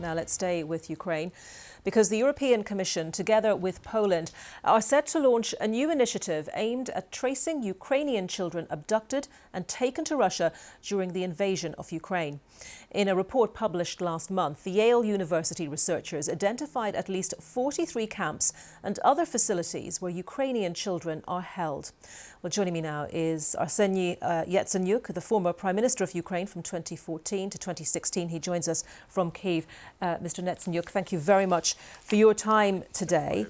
Now let's stay with Ukraine, because the European Commission, together with Poland, are set to launch a new initiative aimed at tracing Ukrainian children abducted and taken to Russia during the invasion of Ukraine. In a report published last month, the Yale University researchers identified at least 43 camps and other facilities where Ukrainian children are held. Well, joining me now is Arseniy Yatsenyuk, the former Prime Minister of Ukraine from 2014 to 2016. He joins us from Kyiv. Mr. Yatsenyuk, thank you very much for your time today.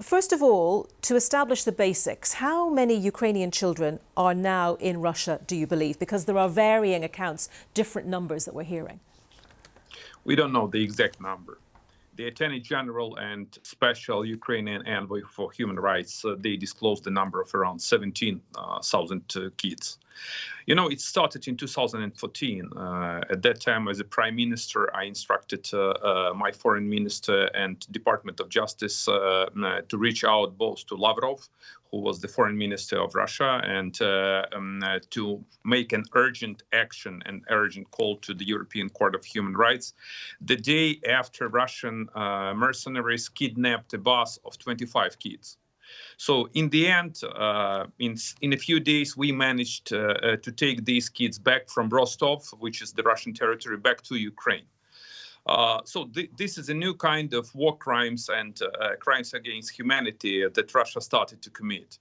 First of all, to establish the basics, how many Ukrainian children are now in Russia, do you believe? Because there are varying accounts, different numbers that we're hearing. We don't know the exact number. The Attorney General and Special Ukrainian Envoy for Human Rights, they disclosed the number of around 17,000 kids. You know, it started in 2014. At that time, as a Prime Minister, I instructed my Foreign Minister and Department of Justice to reach out both to Lavrov, who was the Foreign Minister of Russia, and to make an urgent action and urgent call to the European Court of Human Rights. The day after Russian mercenaries kidnapped a bus of 25 kids. So in the end, in a few days, we managed to take these kids back from Rostov, which is the Russian territory, back to Ukraine. So this is a new kind of war crimes and crimes against humanity that Russia started to commit.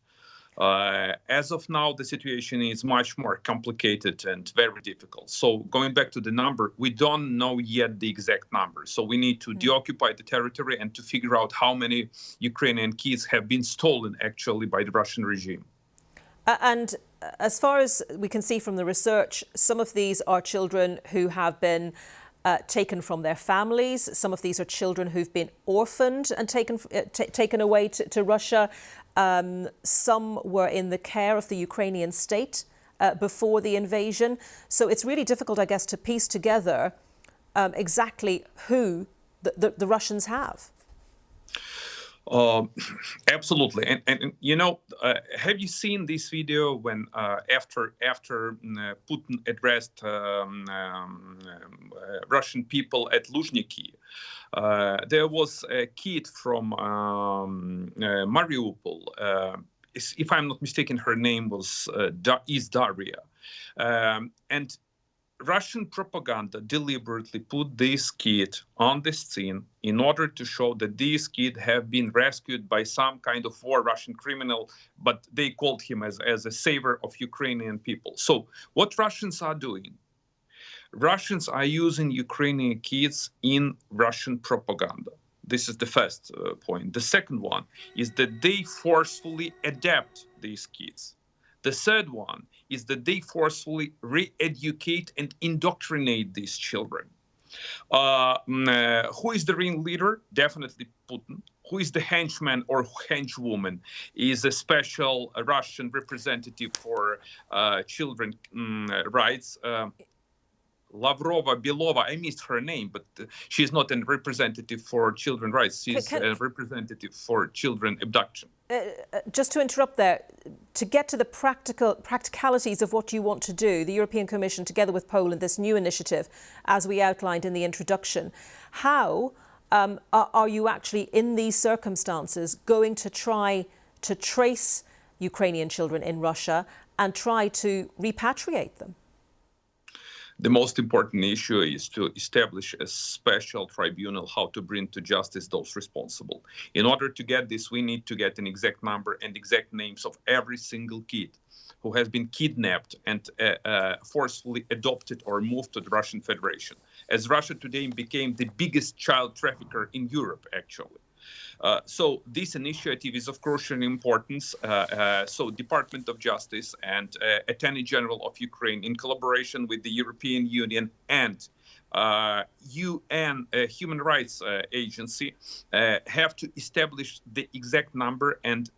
As of now, the situation is much more complicated and very difficult. So going back to the number, we don't know yet the exact number. So we need to deoccupy the territory and to figure out how many Ukrainian kids have been stolen actually by the Russian regime. And as far as we can see from the research, some of these are children who have been taken from their families. Some of these are children who've been orphaned and taken away to Russia. Some were in the care of the Ukrainian state before the invasion. So it's really difficult, I guess, to piece together exactly who the Russians have. Absolutely, and you know, have you seen this video when after Putin addressed Russian people at Luzhniki? There was a kid from Mariupol. If I'm not mistaken, her name was Daria, and Russian propaganda deliberately put this kid on the scene in order to show that these kids have been rescued by some kind of war Russian criminal, but they called him as a savior of Ukrainian people. So what Russians are doing? Russians are using Ukrainian kids in Russian propaganda. This is the first point. The second one is that they forcefully adapt these kids. The third one is that they forcefully re-educate and indoctrinate these children. Who is the ringleader? Definitely Putin. Who is the henchman or henchwoman? Is a special Russian representative for children rights. Lavrova, Belova, I missed her name, but she's not a representative for children's rights. She's a representative for children abduction. Just to interrupt there, to get to the practicalities of what you want to do, the European Commission, together with Poland, this new initiative, as we outlined in the introduction, how are you actually, in these circumstances, going to try to trace Ukrainian children in Russia and try to repatriate them? The most important issue is to establish a special tribunal, how to bring to justice those responsible. In order to get this, we need to get an exact number and exact names of every single kid who has been kidnapped and forcefully adopted or moved to the Russian Federation, as Russia today became the biggest child trafficker in Europe, actually. So this initiative is of crucial importance. So Department of Justice and Attorney General of Ukraine, in collaboration with the European Union and UN Human Rights Agency, have to establish the exact number and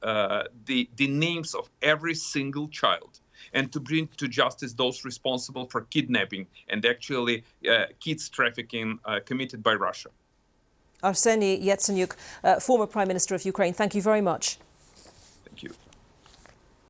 the names of every single child, and to bring to justice those responsible for kidnapping and actually kids trafficking committed by Russia. Arseniy Yatsenyuk, former Prime Minister of Ukraine, thank you very much. Thank you.